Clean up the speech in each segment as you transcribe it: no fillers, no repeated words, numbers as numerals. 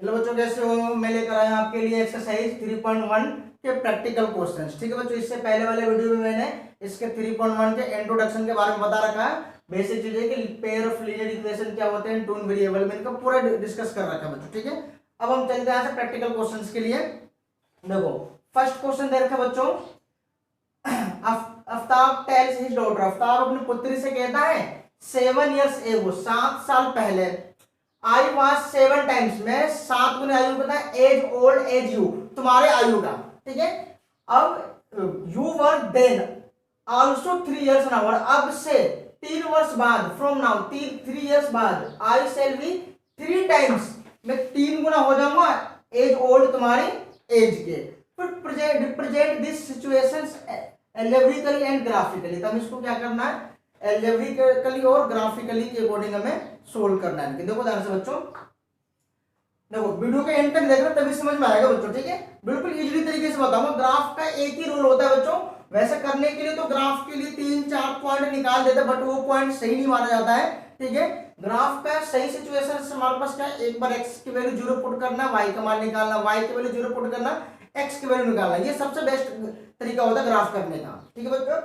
Hello बच्चों, कैसे हो? मैं लेकर आया हूं आपके लिए एक्सरसाइज 3.1 के प्रैक्टिकल क्वेश्चंस। ठीक है बच्चों, इससे पहले वाले वीडियो में मैंने इसके 3.1 के इंट्रोडक्शन के बारे में बता रखा है। बेसिक चीजें कि पेयर ऑफ लीनियर इक्वेशन क्या होते हैं, टून वेरिएबल में इनका पूरा डिस्कस कर रखा है बच्चों। ठीक है, अब हम चलते हैं प्रैक्टिकल क्वेश्चन के लिए। देखो, फर्स्ट क्वेश्चन दे रखा है बच्चों, Aftab tales his daughter, Aftab अपनी पुत्री से कहता है 7 years एगो, 7 साल पहले, आई वॉज 7 टाइम्स, मैं 7 गुने आयु पता है, एज ओल्ड एज यू, तुम्हारे आयु का। ठीक है, अब you were then also 3 years now, अब से 3 वर्ष बाद, फ्रॉम नाउ 3 years बाद, आई सेल बी 3 times, मैं 3 गुना हो जाऊंगा एज ओल्ड तुम्हारी एज के। फिर represent this situations algebraically and graphically, तब इसको क्या करना है, एल्जेब्रिकली और ग्राफिकली के अकॉर्डिंग हमें सोल्व करना है। देखो ध्यान से बच्चों, देखो वीडियो के एंड तक देखना तभी समझ में आएगा बच्चों। ठीक है, बिल्कुल इजीली तरीके से बताऊंगा। ग्राफ का एक ही रूल होता है बच्चों, वैसे करने के लिए तो ग्राफ के लिए 3-4 पॉइंट निकाल देते, बट वो पॉइंट सही नहीं माना जाता है। ठीक है, ग्राफ का सही सिचुएशन से हमारे पास क्या है, एक बार एक्स की वैल्यू 0 पुट करना, वाई का मान निकालना, वाई की वैल्यू 0 पुट करना, एक्स की वैल्यू निकालना, ये सबसे बेस्ट तरीका होता है ग्राफ करने का। ठीक है बच्चों,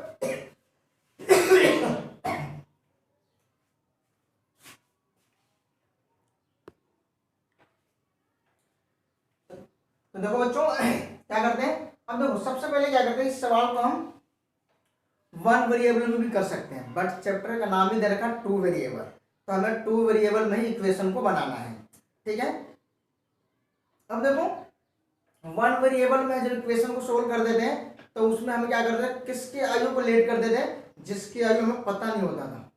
तो देखो बच्चों क्या करते हैं, अब देखो सबसे पहले क्या करते हैं, इस सवाल को हम 1 वेरिएबल में भी कर सकते हैं, बट चैप्टर का नाम ही दे रखा 2 वेरिएबल, तो हमें 2 वेरिएबल में ही इक्वेशन को बनाना है। ठीक है, अब देखो 1 वेरिएबल में जब इक्वेशन को सोल्व कर देते हैं तो उसमें हम क्या करते हैं, किसकी आयु को लेट कर देते हैं, जिसकी आयु हमें पता नहीं होता था,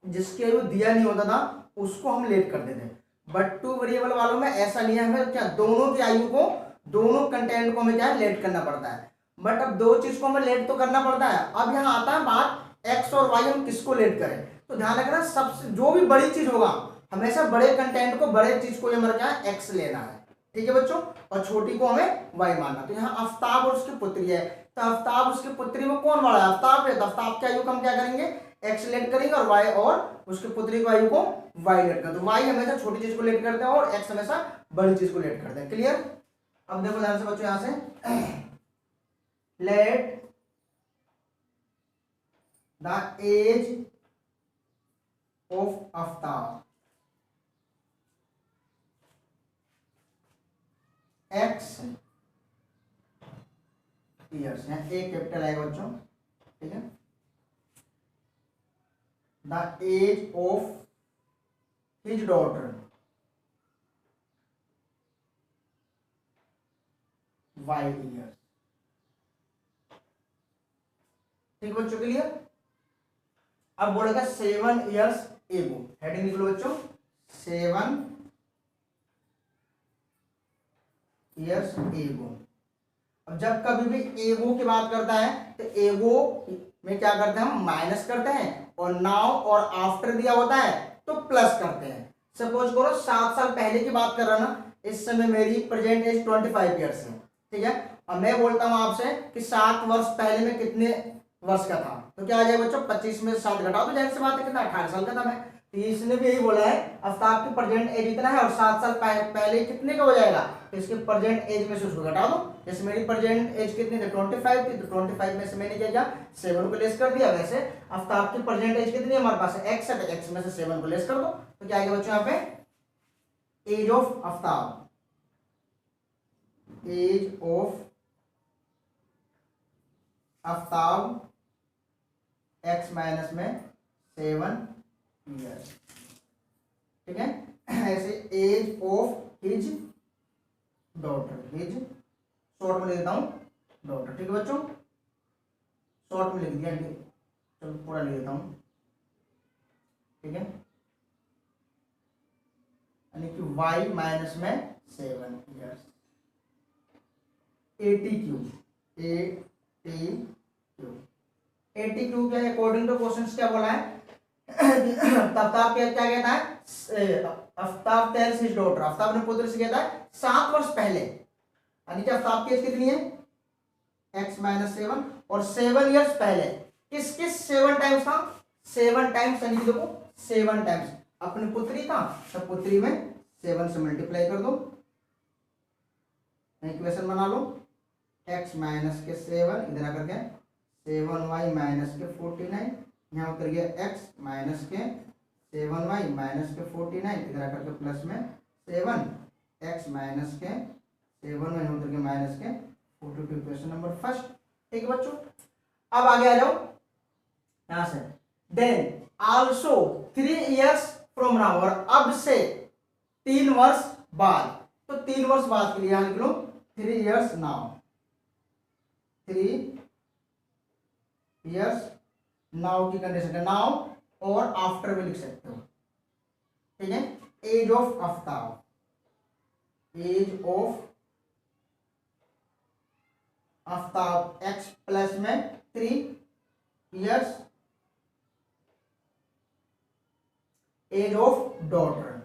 जिसकी आयु दिया नहीं होता था उसको हम लेट कर देते हैं। बट 2 वेरिएबल वालों में ऐसा नहीं है, हमें क्या दोनों की आयु को, दोनों कंटेंट को हमें क्या है, लेट करना पड़ता है। बट अब दो चीज को हमें लेट तो करना पड़ता है। अब यहाँ आता है बात एक्स और वाई, हम किसको लेट करें, तो ध्यान रखना सबसे जो भी बड़ी चीज होगा हमेशा बड़े कंटेंट को, बड़े चीज को हमारा क्या है, एक्स लेना है। ठीक है बच्चों, और छोटी को हमें वाई मानना। तो यहाँ आफ्ताब और उसकी पुत्री है, तो आफ्ताब उसकी पुत्री में कौन बड़ा है, आफ्ताब है, तो आफ्ताब की आयु को हम क्या करेंगे, एक्स लेट करेंगे, और वाई और उसकी पुत्री की आयु को वाई लेट करते हैं। तो वाई हमेशा छोटी चीज को लेट करते हैं और एक्स हमेशा बड़ी चीज को लेट करते हैं। क्लियर? अब देखो ध्यान से बच्चों, यहां से let the age of Aftab X years, यहाँ एक कैपिटल आएगा बच्चों। ठीक है, the age of his daughter y years। ठीक बच्चों, के लिए अब बोलेगा 7 years एगो, हेडिंग लिख लो बच्चों, 7 years एगो। अब जब कभी भी एगो की बात करता है तो एगो में क्या करते हैं, हम माइनस करते हैं, और नाउ और आफ्टर दिया होता है तो प्लस करते हैं। सपोज करो 7 साल पहले की बात कर रहा ना, इस समय मेरी प्रेजेंट एज 25 years है। ठीक है, और मैं बोलता हूं आपसे कि 7 वर्ष पहले में कितने वर्ष का था, तो क्या आ जाएगा बच्चों, 25 में 7 घटाओ तो जाहिर सी बात है कितना, 18 साल का था मैं। तो इसने भी यही बोला है, आफ्ताब की प्रेजेंट एज इतना है और 7 साल पहले कितने का हो जाएगा, तो इसके प्रेजेंट एज में से उसको घटा दो। जैसे मेरी प्रेजेंट एज कितनी थी, 25 थी, तो 25 में से मैंने क्या किया, 7 को लेस कर दिया। वैसे आफ्ताब की प्रेजेंट एज कितनी है हमारे पास, एक्स है, तो एक्स में से 7 को लेस कर दो, तो क्या आएगा बच्चों यहाँ पे, age of Aftab, age of Aftab X minus में 7 years। ठीक है, ऐसे age of his daughter, his short में लिख देता हूं डॉटर। ठीक है बच्चों, शॉर्ट में लिख दिया, चलो पूरा लिख देता हूं। ठीक है, यानी कि y माइनस में 7 years, 80 क्यूब, 80 क्यूब क्या है, अकॉर्डिंग टू क्वेश्चंस क्या बोला है, आफ्ताब क्या कहता है, Aftab tales his daughter, Aftab ने पुत्र से कहता है 7 वर्ष पहले, यानी कि आफ्ताब की एज कितनी है, x माइनस 7, और 7 years पहले किस किस 7 टाइम्स था, 7 टाइम्स, यानी कि देखो 7 टाइम्स अपनी पुत्री था, तो पुत्री में 7 से मल्टीप्लाई कर दो, इक्वेशन बना लो, x माइनस के 7 इधर आकर के 7y माइनस के 49, यहाँ उतर गया x माइनस के 7y माइनस के 49 इधर आकर के प्लस में 7x माइनस के 7y यहाँ उतर गया माइनस के 42, क्वेश्चन नंबर फर्स्ट। ठीक है बच्चों, अब आगे आ जाओ यहां से। Then also 3 years from now, और अब से 3 वर्ष बाद, तो 3 वर्ष बाद के लिए यहां लिख लो 3 years नाउ, 3 years नाउ की कंडीशन है, नाउ और आफ्टर भी लिख सकते हो। ठीक है, age of Aftab, age of Aftab x plus में 3 years, age of daughter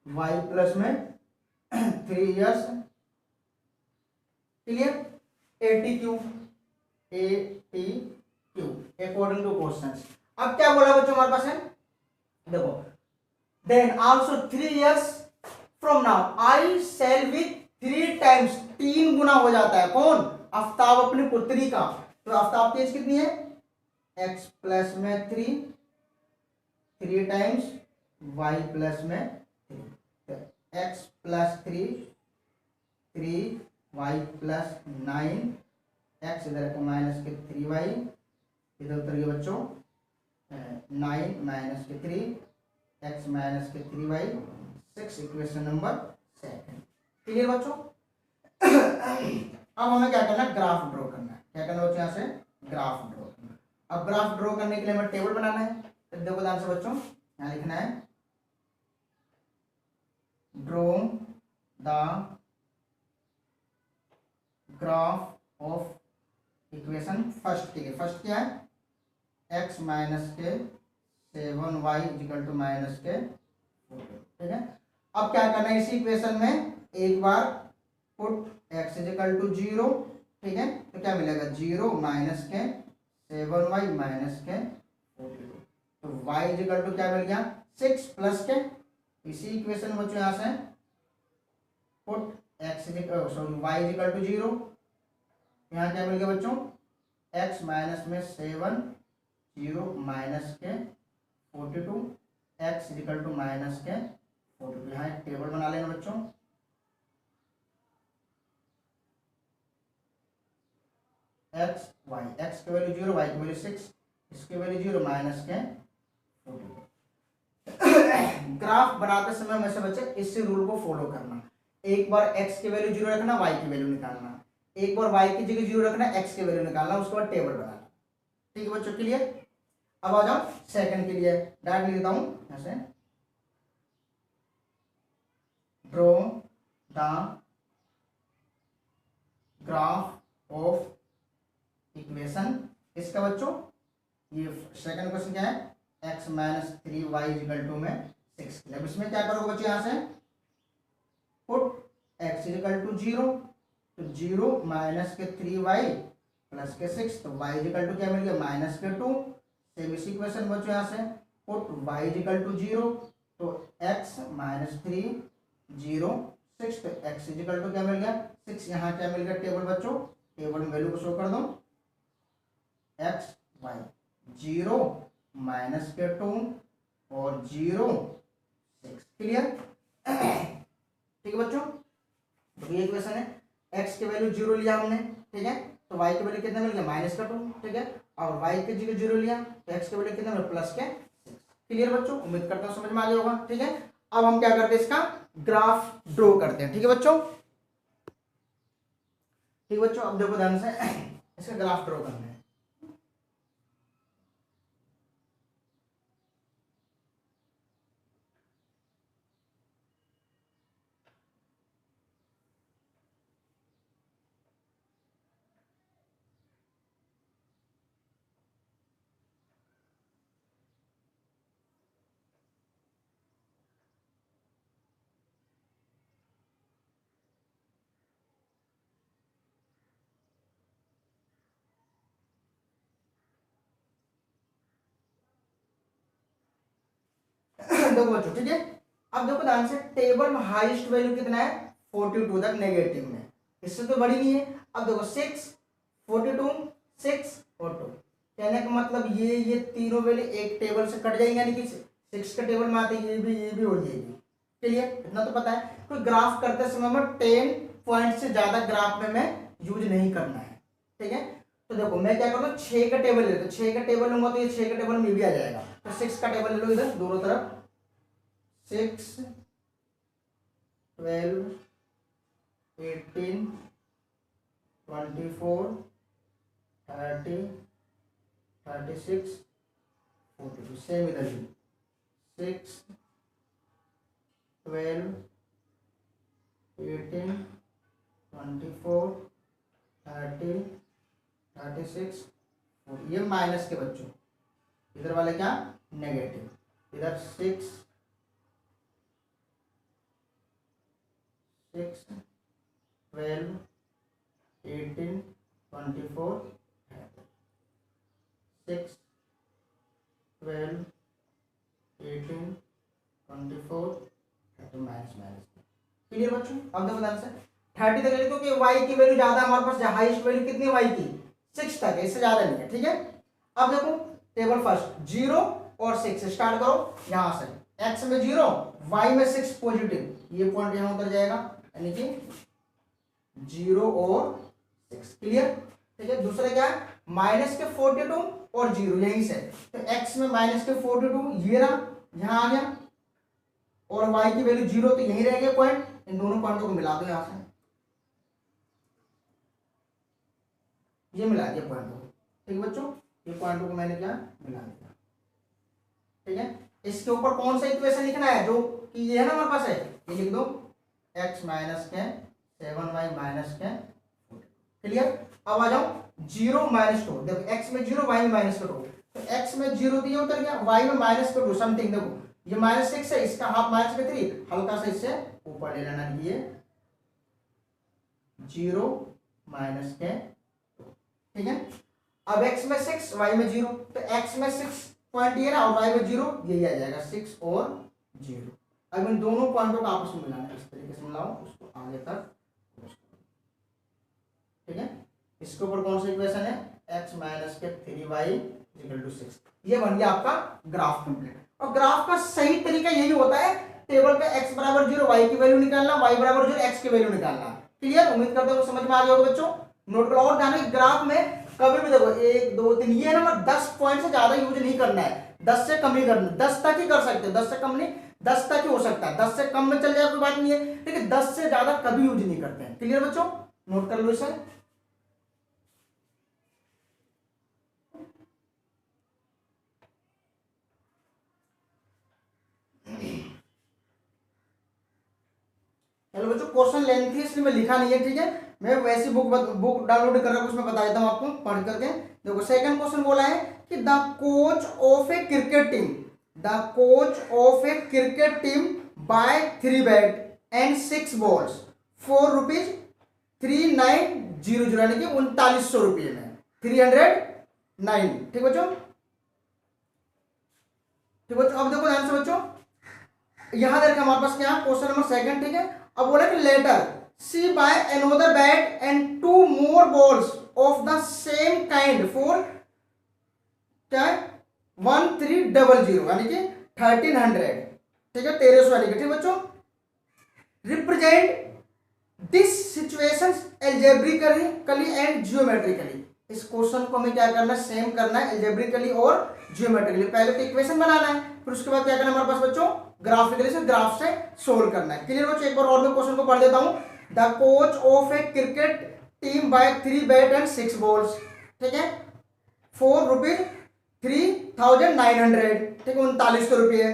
y plus में 3 years, clear. ATQ according to question. अब क्या बोला बच्चों हमारे पास है, देखो, then also 3 years from now I sell with 3 times, 3 गुना हो जाता है कौन, आफ्ताब अपनी पुत्री का। तो आफ्ताब की एज कितनी है, x प्लस में 3 टाइम्स y प्लस में 3, तो x plus 3 y plus 9, x इधर का माइनस के 3y, इधर उतर गया बच्चों 9 माइनस के 3, x माइनस के 3y 6, इक्वेशन नंबर 2। क्लियर बच्चों। अब हमें क्या करना है, ग्राफ ड्रॉ करना है। क्या करना बच्चों, यहाँ से ग्राफ ड्रॉ करना है। अब ग्राफ ड्रॉ करने के लिए हमें टेबल बनाना है, तो देखो ध्यान से बच्चों, यहाँ लिखना है draw the graph of equation first. ठीक है, फर्स्ट क्या है, x माइनस के 7y इक्वल टू माइनस के 4। ठीक है, अब क्या करना है, इसी इक्वेशन में एक बार पुट x इक्वल टू 0। ठीक है, तो क्या मिलेगा, 0 माइनस के 7y माइनस के 42, तो y इक्वल टू क्या मिल गया, 6 प्लस के, इसी इक्वेशन बच्चों यहाँ से put x sorry y equal to 0, यहाँ क्या मिल गया बच्चों, x माइनस में 7 0 माइनस के 42, x इक्वल टू माइनस के 42। यहाँ एक टेबल बना लेना बच्चों, x y, x की वैल्यू 0, y की वैल्यू 6, इसकी वैल्यू 0 माइनस के 42। ग्राफ बनाते समय में से बच्चे इसी रूल को फॉलो करना, एक बार x की वैल्यू 0 रखना, y की वैल्यू निकालना, एक बार y की जगह 0 रखना, x की वैल्यू निकालना, उसके बाद टेबल बनाना। ठीक है बच्चों, क्लियर। अब आ जाओ सेकंड के लिए, डायरेक्ट लिखता हूं ऐसे, draw the graph of equation. इसका बच्चों ये सेकंड क्वेश्चन क्या है, x minus 3y equal to में 6। अब इसमें क्या करोगे बच्चों, यहाँ से पुट x इक्वल टू 0, तो 0 माइनस के 3y प्लस के 6, तो y इक्वल टू क्या मिल गया, माइनस के 2। सेम इसी इक्वेशन बच्चों यहाँ से पुट y इक्वल टू 0, तो x माइनस 3 0 6, तो x इक्वल टू क्या मिल गया, 6। यहाँ क्या मिल गया टेबल बच्चों, टेबल में वैल्यू को शो कर दो, x y 0 माइनस के 2 और 0 6। क्लियर। ठीक है बच्चों, तो ये इक्वेशन है, x की वैल्यू 0 लिया हमने, ठीक है, तो y की वैल्यू कितना मिल गया, माइनस का 2। ठीक है, और y की जगह 0 लिया, तो x की वैल्यू कितना मिला, प्लस के 6। क्लियर बच्चों, उम्मीद करता हूँ समझ में आ गया होगा। ठीक है, अब हम क्या करते हैं, इसका ग्राफ ड्रॉ करते हैं। ठीक है बच्चों, ठीक है बच्चों, अब देखो ध्यान से, इसका ग्राफ ड्रॉ करना है। देखो बच्चों, ठीक है, अब देखो ध्यान से, टेबल में हाईएस्ट वैल्यू कितना है 42 तक नेगेटिव में, इससे तो बड़ी नहीं है। अब देखो 6 42 6 और 2, कहने का मतलब ये तीनों वैल्यू एक टेबल से कट जाएंगे, यानी कि 6 के टेबल में आते ये भी हो जाएगी। चलिए इतना तो पता है। कोई ग्राफ करते समय में 10 पॉइंट से ज्यादा ग्राफ में मैं यूज नहीं करना है, ठीक है। तो देखो मैं क्या करूँगा, 6 का टेबल ले, तो 6 का टेबल लूंगा तो ये 6 का टेबल में भी आ जाएगा। तो 6 का टेबल ले लो इधर दोनों तरफ, 6 12 18 24 30 36 42, सेम इधर भी 6 12 18 24 30 36 40, ये माइनस के बच्चों, इधर वाले क्या नेगेटिव, इधर 6 12 18 24 6 12 18 24 माइनस माइनस। क्लियर बच्चों। अब देखो ध्यान से 30 तक लिखो कि y की वैल्यू ज्यादा, हमारे पास हाईएस्ट वैल्यू कितनी y की 6 तक है, इससे ज्यादा नहीं है, ठीक है। अब देखो टेबल फर्स्ट 0 और 6 से स्टार्ट करो, यहां से x में 0 y में 6 पॉजिटिव, ये पॉइंट यहां उतर जाएगा, यानी कि 0 और 6। क्लियर, ठीक है। दूसरा क्या है, माइनस के 42 और 0, यहीं से तो x में माइनस के 42 ये रहा, यहां आ गया, और y की वैल्यू 0 तो यहीं रह गया पॉइंट, इन दोनों पॉइंटों को मिला दो यहां से, ये मिला दिया पॉइंटों को, ठीक है बच्चों। ये पॉइंटों को मैंने क्या मिला दिया, ठीक है। इसके ऊपर कौन सा इक्वेशन लिखना है, जो कि ये है ना हमारे पास है, ये लिख दो x माइनस के 7y माइनस के 40। क्लियर। अब आ जाओ 0 माइनस 2, देखो x में 0 y में माइनस का 2, तो x में 0 दिया उतर गया, y में माइनस का 2 समथिंग, देखो ये -6 है, इसका हाफ माइनस का 3, हल्का सा इससे ऊपर ले लेना, ये 0 माइनस के 2, ठीक है। अब x में 6 y में 0, तो x में 6 पॉइंट ये ना, और y में 0, यही आ जाएगा 6 और 0। अब इन दोनों पॉइंटों को आपस में मिलाना है, इस तरीके से मिलाओ उसको आगे तक, ठीक है। इसके ऊपर कौन सा इक्वेशन है, x माइनस के 3y इक्वल टू 6, ये बन गया आपका ग्राफ कंप्लीट। और ग्राफ का सही तरीका यही होता है, टेबल पे x बराबर 0 y की वैल्यू निकालना, y बराबर 0 x की वैल्यू निकालना। क्लियर, उम्मीद करते हो समझ में आ गया होगा बच्चों। नोट करो, और ध्यान रखिए ग्राफ में कभी भी देखो 1 2 3 ये नंबर 10 पॉइंट से ज्यादा यूज नहीं करना है, 10 से कम ही करना, 10 तक ही कर सकते हो, 10 से कम नहीं, 10 तक ही हो सकता है, 10 से कम में चल जाए कोई बात नहीं है, लेकिन 10 से ज्यादा कभी यूज नहीं करते हैं। क्लियर बच्चों, नोट कर लो इसे। चलो बच्चों, क्वेश्चन लेंथी इसलिए मैं लिखा नहीं है, ठीक है, मैं वैसी बुक डाउनलोड कर रहा हूं, उसमें बता देता हूं आपको पढ़ करके। देखो सेकंड क्वेश्चन बोला है कि the coach of a cricket team, the coach of a cricket team buy 3 bat and 6 balls for ₹3900, यानी कि 3900 रुपये में 309। ठीक बच्चों, ठीक बच्चों। अब देखो ध्यान से बच्चों, यहां देखो हमारे पास क्या क्वेश्चन नंबर सेकंड, ठीक है। अब बोला कि later C buy another bat and 2 more balls of the same kind for क्या है 1300, यानी कि 1300, ठीक है, 1300 यानी कि, ठीक बच्चों। Represent this situation algebraically and geometrically. इस क्वेश्चन को हमें क्या करना है, सेम करना है एल्जेब्रिकली और जियोमेट्रिकली। पहले तो इक्वेशन बनाना है, फिर उसके बाद क्या करना है हमारे पास बच्चों, ग्राफिकली से ग्राफ से सोल्व करना है। क्लियर बच्चों, एक बार और मैं क्वेश्चन को पढ़ देता हूं। The coach of a cricket team buy 3 bat and 6 balls, ठीक है, फॉर ₹3900, ठीक है, 3900 रुपये।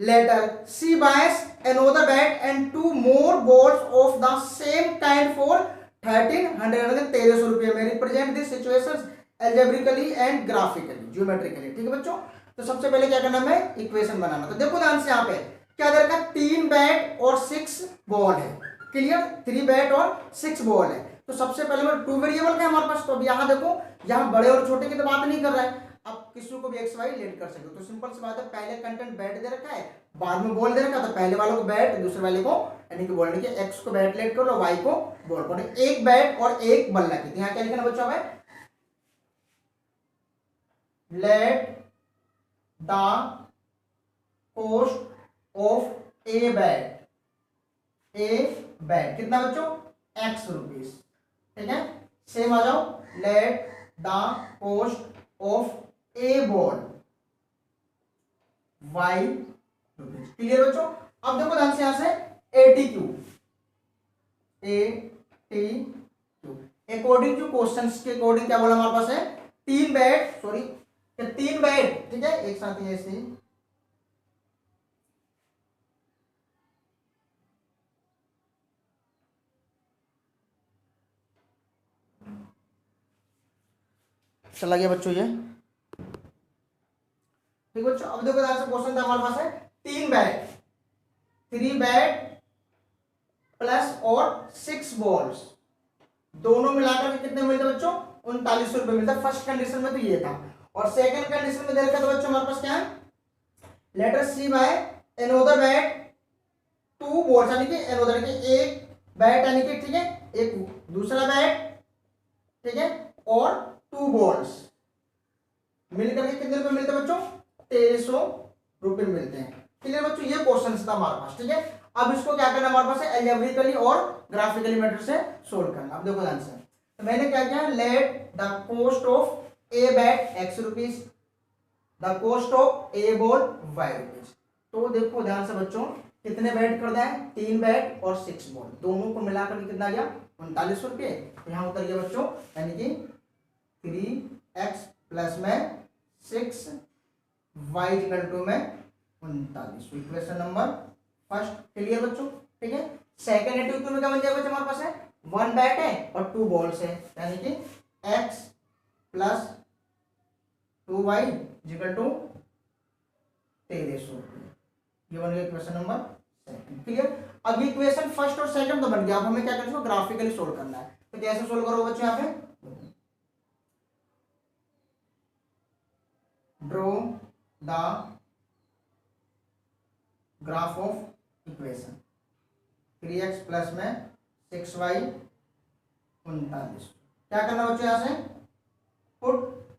Later C buys another bat and 2 more balls of the same kind for 1300, 1300 रुपये में। Represent this situation algebraically and graphically, geometrically, ठीक है बच्चों। तो सबसे पहले क्या करना है, इक्वेशन बनाना। तो देखो ध्यान से, यहाँ पे क्या दे रखा, 3 बैट और 6 बॉल है। क्लियर, 3 बैट और 6 बॉल है। तो सबसे पहले 2 वेरिएबल का हमारे पास, तो अब यहाँ देखो, यहाँ बड़े और छोटे की तो बात नहीं कर रहा है। आप किसी को भी एक्स वाई लेट कर सकते हो। तो सिंपल सी बात है, पहले कंटेंट बैट दे रखा है, बाद में बॉल दे रखा है, तो पहले वाले को बैट, दूसरे वाले को यानी कि बॉल, यानी कि एक्स को बैट लेट करो, वाई को बॉल करो, एक बैट और एक बल्ला की। यहाँ क्या लिखना बच्चों में, let the cost of a bat, a bat कितना बच्चों, एक्स रुपीज, ठीक है। सेम आ जाओ, let the cost of a ball, y rupees. Clear बच्चों। अब देखो ध्यान से, यहां से ATQ, ATQ according to questions के अकॉर्डिंग क्या बोला हमारे पास है, तीन बैट, सॉरी तीन बैट, ठीक है, एक साथ ही ऐसे ही, चला गया बच्चों ये, ठीक बच्चों। अब देखो ध्यान से, क्वेश्चन था हमारे पास है तीन बैट, थ्री बैट प्लस और सिक्स बॉल्स, दोनों मिलाकर के कितने मिलते बच्चों, 3900 रुपए मिलता है। फर्स्ट कंडीशन में तो ये था, और सेकंड कंडीशन में देखा तो बच्चों हमारे पास क्या है, letter C by another bat two balls, यानी कि एनोदर के एक बैट, यानी कि ठीक है, एक दूसरा बैट, ठीक है, और टू बॉल्स मिलकर के कितने रुपए मिलते हैं बच्चों, 2300 रुपए मिलते हैं। क्लियर बच्चों, ये क्वेश्चन था हमारे पास, ठीक है। अब इसको क्या करना हमारे पास है, एल्जेब्रिकली और ग्राफिकली मेथड से सोल्व करना। अब देखो ध्यान से, तो मैंने क्या किया, let the cost of a bat x rupees, the cost of a ball y rupees. तो देखो ध्यान से बच्चों, कितने बैट कर है, तीन बैट और सिक्स बॉल, दोनों को मिलाकर कितना गया, 3900 रुपये। यहाँ उतर गया बच्चों, यानी कि 3x प्लस में 6 वाई इक्वल टू में 39। Equation number first. क्लियर बच्चों, ठीक है। सेकंड इक्वेशन में क्या बन जाएगा बच्चों, हमारे पास है वन बैट है और टू बॉल्स है, यानी कि x plus 2y equal to 1300। ये बन गया इक्वेशन नंबर सेकंड। क्लियर। अब इक्वेशन फर्स्ट और सेकंड तो बन गया, अब हमें क्या करना है, ग्राफिकली सोल्व करना है। तो कैसे सोल्व करोगे बच्चों, यहाँ पे draw the graph of equation, 3x plus में 6y 39। क्या करना बच्चों, यहां से पुट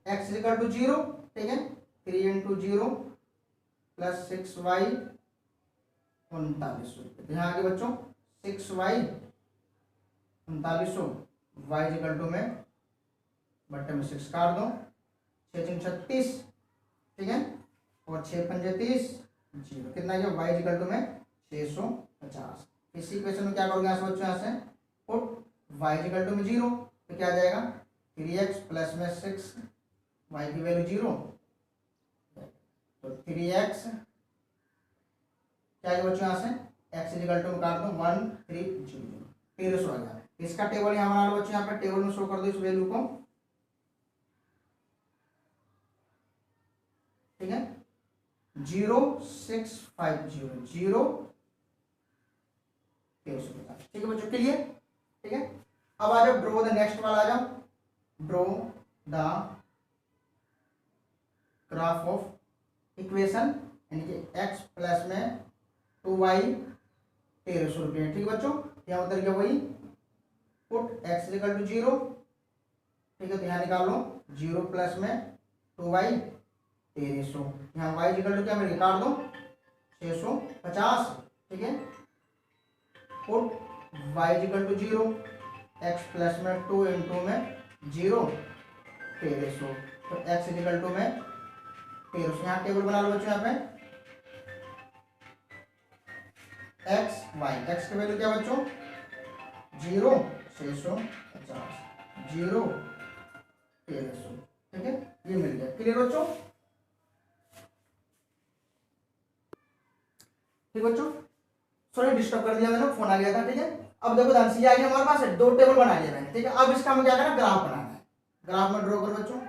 x इक्वल टू 0, ठीक है, 3 इंटू 0 प्लस 6y 3900। यहाँ आगे बच्चों 6y 3900, y इक्वल टू में बट्टे में 6 काट दो, 6 36, ठीक है, और 6 पंजे 30, 0 कितना गया, y इक्वल टू में 650। इसी इक्वेशन में क्या करोगे यहाँ से बच्चों, यहाँ से पुट y इक्वल टू में 0, तो क्या आ जाएगा, 3x प्लस में 6, y की वैल्यू 0, तो 3x क्या है बच्चों, यहाँ से x इक्वल टू में काट दो 1300, 1300 आ गया। इसका टेबल यहाँ बना लो बच्चों, यहाँ पे टेबल में शो कर दो इस वैल्यू को, ठीक है, 0650, 1350, ठीक है बच्चों, क्लियर, ठीक है। अब आ जाओ ड्रॉ द नेक्स्ट वाला, आ जाओ draw the graph of equation, यानी कि x प्लस में 2y 1300 रुपये, ठीक है बच्चों। यहाँ उतर गया वही, पुट x इक्वल टू 0, ठीक है, तो यहाँ निकाल लो 0 प्लस में 2y 1300, यहाँ y इक्वल टू क्या मैं निकाल दो 650, ठीक है, put y equal to 0, x plus में 2 इंटू में 0 1300, तो x इक्वल टू में 1300। यहाँ टेबल बना लो बच्चों, यहाँ पे x y, x की वैल्यू क्या बच्चों 0, 650, 0 1300, ठीक है, ये मिल गया। क्लियर बच्चों, ठीक बच्चों, सॉरी डिस्टर्ब कर दिया मैंने, फोन आ गया था, ठीक है। अब देखो ध्यान से, आ गया हमारे पास है, दो टेबल बना लिया मैंने, ठीक है। अब इसका हमें क्या करना है, ग्राफ बनाना है। ग्राफ में ड्रॉ करो बच्चों,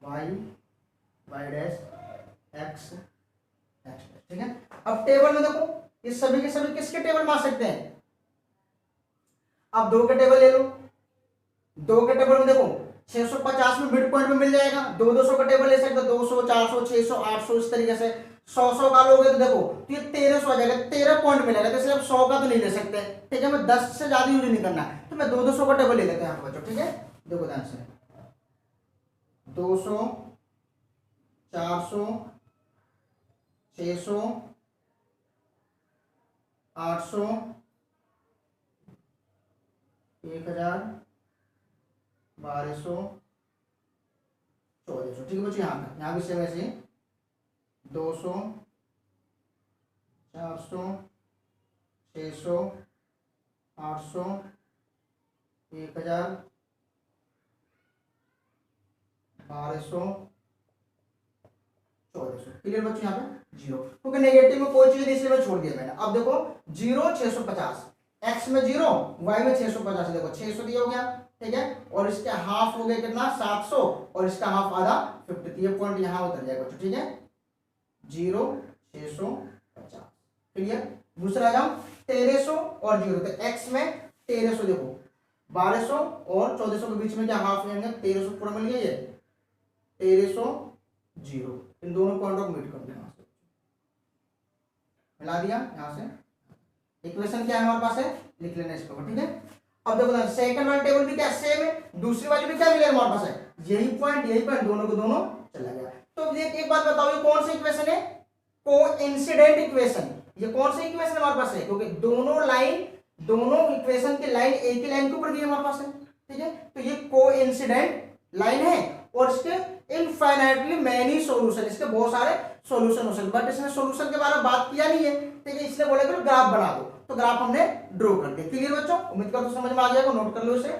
y y dash x next, ठीक है। अब टेबल में देखो ये सभी के सभी किसके टेबल में आ सकते हैं, आप 2 के टेबल ले लो, 2 के टेबल में देखो 650 में मिड पॉइंट में मिल जाएगा, 200 का टेबल ले सकते हो, 200, 400, 600, 800 इस तरीके से। 100 का लोगे तो देखो तो ये 1300 आ जाएगा, 13 पॉइंट मिलेगा, तो इसलिए आप 100 का तो नहीं ले सकते, ठीक है। मैं 10 से ज्यादा यूज नहीं करना, तो मैं 200 का टेबल ले लेते हैं यहाँ पे बच्चों, ठीक है। देखो ध्यान से 200, 400, 600, 800, 1000, 1200, 1400, ठीक है बच्चों। यहाँ भी सेम ऐसे 200, 400, 600, 800, 1000, 1200, 1400, क्लियर बच्चों। यहाँ पे 0 क्योंकि नेगेटिव में कोई चीज नहीं इसलिए मैं छोड़ दिया मैंने। अब देखो 0, 650, एक्स में 0, वाई में 650, देखो 600 दिया हो गया, ठीक है। और इसके हाफ हो गया कितना 700, और इसका हाफ आधा 50, ये पॉइंट यहाँ उतर जाएगा बच्चों, ठीक है। 0, 650, क्लियर। दूसरा जाओ 1300 और 0, तो एक्स में 1300 देखो 1200 और 1400 के बीच में क्या हाफ लेंगे, 1300 पूरा मिल गया, ये 1300, 0, इन दोनों पॉइंटों को मीट कर देना, मिला दिया। यहाँ से इक्वेशन क्या है हमारे पास है, लिख लेना इसको, ठीक है। अब देखो सेकंड वाली टेबल भी क्या सेम है, दूसरी वाली भी क्या मिलेगा हमारे पास है, यही पॉइंट दोनों को दोनों चला गया। तो ये एक बात बताओ, ये कौन सी इक्वेशन है, कोइंसिडेंट इक्वेशन। ये कौन सी इक्वेशन हमारे पास है, क्योंकि दोनों इक्वेशन की लाइन एक ही लाइन के ऊपर दी है हमारे पास है, ठीक है। तो ये कोइंसिडेंट लाइन है और इसके इनफाइनाइटली मैनी सॉल्यूशन, इसके बहुत सारे सॉल्यूशन हो सकते, बट इसने सॉल्यूशन के बारे में बात किया नहीं है, ठीक है। इसने बोला कि ग्राफ बना दो, तो ग्राफ हमने ड्रॉ कर दिया, क्लियर बच्चों। उम्मीद करता हूं समझ में आ जाएगा, नोट कर लो इसे।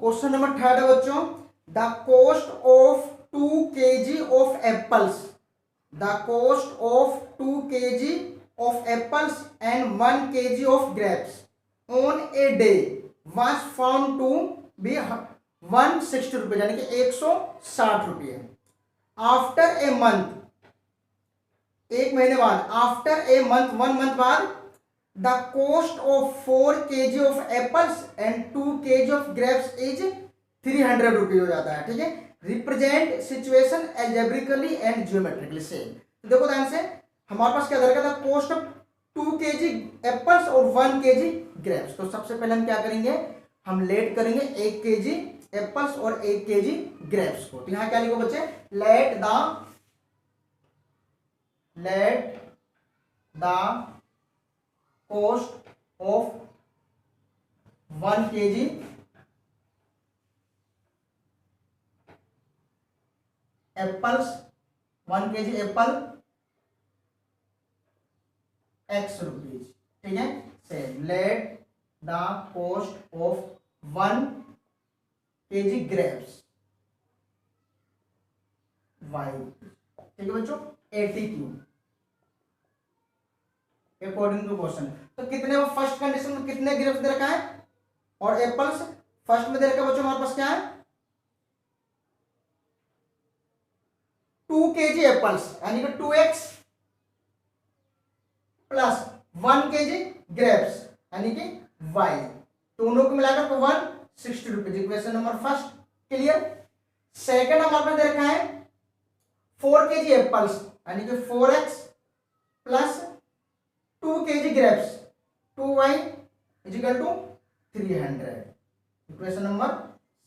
क्वेश्चन नंबर 3 है बच्चों, the cost of 2 kg of apples, the cost of 2 kg of apples and 1 kg of grapes on a day was found to be 160 रुपये, यानी कि 160 रुपये। आफ्टर ए मंथ, एक महीने बाद, आफ्टर ए मंथ, 1 मंथ बाद, the cost of 4 kg of apples and 2 kg of grapes is 300 रुपये हो जाता है, ठीक है। Represent situation algebraically and geometrically same. देखो ध्यान से, हमारे पास क्या दरकार था, कॉस्ट ऑफ 2 kg एप्पल्स और 1 kg ग्रेप्स। तो सबसे पहले हम क्या करेंगे, हम लेट करेंगे 1 kg एप्पल्स और 1 kg ग्रेप्स को। तो यहां क्या लिखो बच्चे, late the cost of 1 kg apples, 1 kg Apple x rupees, ठीक है। से let the cost of 1 kg grapes y, ठीक है बच्चों, 80 क्यूब अकॉर्डिंग टू क्वेश्चन। तो कितने में, फर्स्ट कंडीशन में कितने ग्रेप्स दे रखा है और एप्पल्स फर्स्ट में दे रखा है बच्चों, हमारे पास क्या है 2 kg एप्पल्स, यानी कि 2x प्लस 1 kg ग्रेप्स, यानी कि y, दोनों को मिलाकर 160 rupees. Equation number first clear. Second हमारे पास दे रखा है 4 kg एप्पल्स, यानी कि 4x plus 2 kg grapes, 2y is equal to 300। Equation number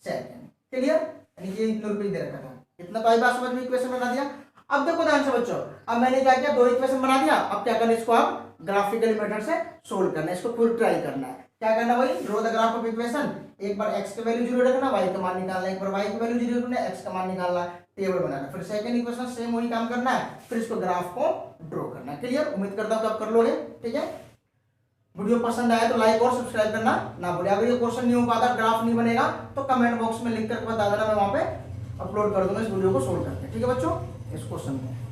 second clear, यानी कि इतने रुपये दे रखा था। इतना तो आई बात समझ में, इक्वेशन बना दिया। अब देखो ध्यान से बच्चों, अब मैंने क्या किया, 2 इक्वेशन बना दिया। अब क्या करना है, इसको आप ग्राफिकल मेथड से सोल्व करना है, इसको खुद ट्राई करना है। क्या करना है भाई, draw the graph of equation. एक बार x की वैल्यू 0 रखना, y का मान निकालना, एक बार y की वैल्यू 0 रखना, x का मान निकालना, टेबल बनाना, फिर सेकंड इक्वेशन सेम वही काम करना है, फिर इसको ग्राफ को ड्रॉ करना है। क्लियर, उम्मीद करता हूं कि आप कर लोगे, ठीक है। वीडियो पसंद आया तो लाइक और सब्सक्राइब करना ना भूलिए। अगर ये क्वेश्चन नहीं हो पाता, ग्राफ नहीं बनेगा, तो कमेंट बॉक्स में लिख कर बता देना, मैं वहां पे अपलोड कर दूंगा इस वीडियो को सोल्व करके, ठीक है बच्चों, इस क्वेश्चन को।